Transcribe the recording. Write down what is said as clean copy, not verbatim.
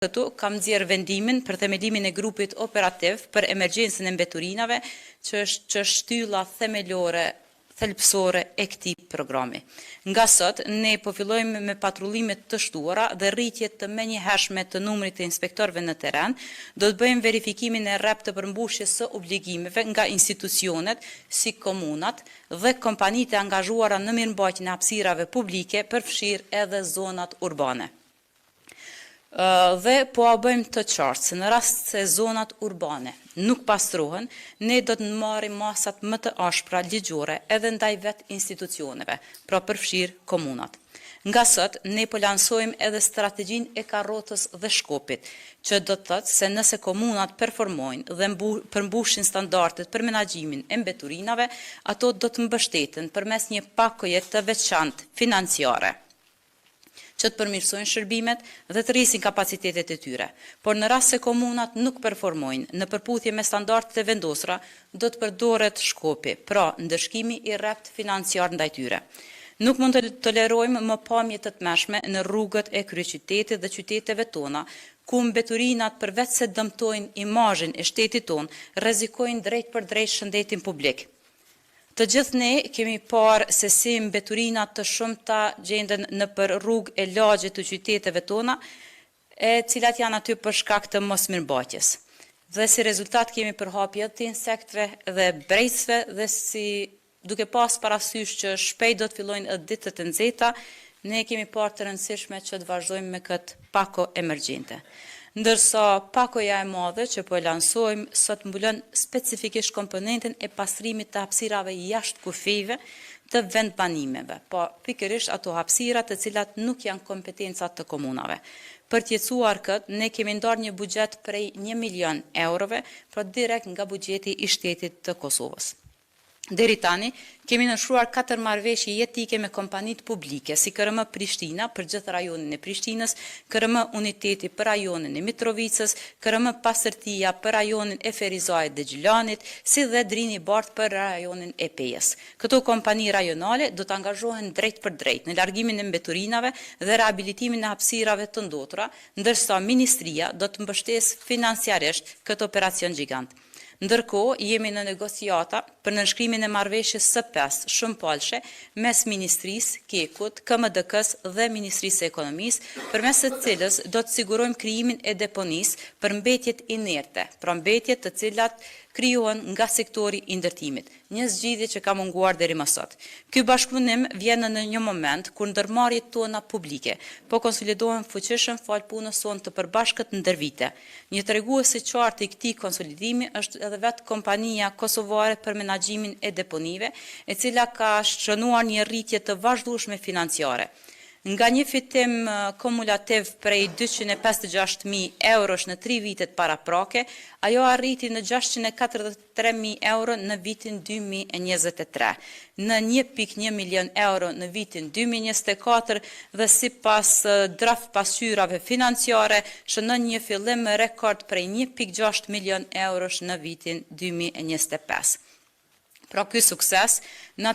Këtu kam nxjerrë vendimin për themelimin e grupit operativ për emergjencën e mbeturinave, që është shtylla themelore, thelbësore e këtij programi. Nga sot, ne po fillojmë me patrullimet të shtuara dhe rritje të menjëhershme të numrit të inspektorëve në terren. Do të bëjmë verifikimin e rrap të përmbushjes së obligimeve nga institucionet si komunat dhe kompanitë e angazhuara në mirëmbajtjen e hapësirave publike, përfshirë edhe zonat urbane. Dhe po a bëjmë të qartë se në rast se zonat urbane nuk pastrohen, ne do të marrim masat më të ashpra ligjore edhe ndaj vet institucioneve, pra përfshirë komunat. Nga sot, ne po lansojmë edhe strategjinë e karrotës dhe shkopit, që do të thotë se nëse komunat performojnë dhe përmbushin standardet për menaxhimin e mbeturinave, ato do të mbështeten përmes një pakoje të veçantë financiare, që të përmirësojnë shërbimet dhe të rrisin kapacitetet e tyre. Por në rast se komunat nuk performojnë në përputhje me standardet e vendosura, do të përdoret shkopi, pra ndëshkimi i rrept financiar ndaj tyre. Nuk mund të tolerojmë më pamje të tmeshme në rrugët e kryeqytetit dhe qyteteve tona, ku mbeturinat përveç se dëmtojnë imazhin e shtetit ton, rrezikojnë drejt për drejt shëndetin publik. Të gjithë ne kemi parë se si mbeturinat të shumta gjenden në për rrugë e lagje të qyteteve tona, e cilat janë aty për shkak të mosmirëmbajtjes. Dhe si rezultat kemi përhapje të insekteve dhe brejtësve dhe si duke pas parasysh që shpejt do të fillojnë ditët e nxehta, ne kemi parë të rëndësishme që të vazhdojmë me këtë pako emergjente. Ndërsa pakoja e madhe që po e lansojmë sot mbulon specifikisht komponentin e pastrimit të hapësirave jashtë kufijve të vendbanimeve, po pikërisht ato hapësira të cilat nuk janë kompetenca të komunave. Për të jetësuar këtë, ne kemi ndarë një buxhet prej 1 milion eurove, pra direkt nga buxheti i shtetit të Kosovës. Deri tani, kemi nënshkruar 4 marrëveshje jetike me kompanitë publike, si KRM Prishtina për gjithë rajonin e Prishtinës, KRM Uniteti për rajonin e Mitrovicës, KRM Pastërtia për rajonin e Ferizajit dhe Gjilanit, si dhe Drini Bart për rajonin e Pejës. Këto kompani rajonale do të angazhohen drejt për drejt në largimin e mbeturinave dhe rehabilitimin e hapësirave të ndotura, ndërsa Ministria do të mbështesë financiarisht këtë operacion gjigant. Ndërkohë, jemi në negociata për nënshkrimin e marrëveshjes së 5 shumëpalëshe mes Ministrisë, KEK-ut, KMDK-s dhe Ministrisë së Ekonomisë, përmes së cilës do të sigurojmë krijimin e deponisë për mbetjet inerte, pra mbetjet të cilat krijohen nga sektori i ndërtimit, një zgjidhje që ka munguar deri më sot. Ky bashkëpunim vjen në një moment kur ndërmarrjet tona publike po konsolidohen fuqishëm fal punës sonë të përbashkët ndër vite. Një tregues i qartë i këtij konsolidimi është edhe vetë kompania kosovare për menaxhimin e deponive, e cila ka shënuar një rritje të vazhdueshme financiare. Nga një fitim kumulativ prej 256.000 eurosh në 3 vitet paraprake, ajo arriti në 643.000 euro në vitin 2023, në 1.1 milion euro në vitin 2024 dhe sipas draft pasqyrave financiare shënon një fillim rekord prej 1.6 milion eurosh në vitin 2025. Pra ky sukses na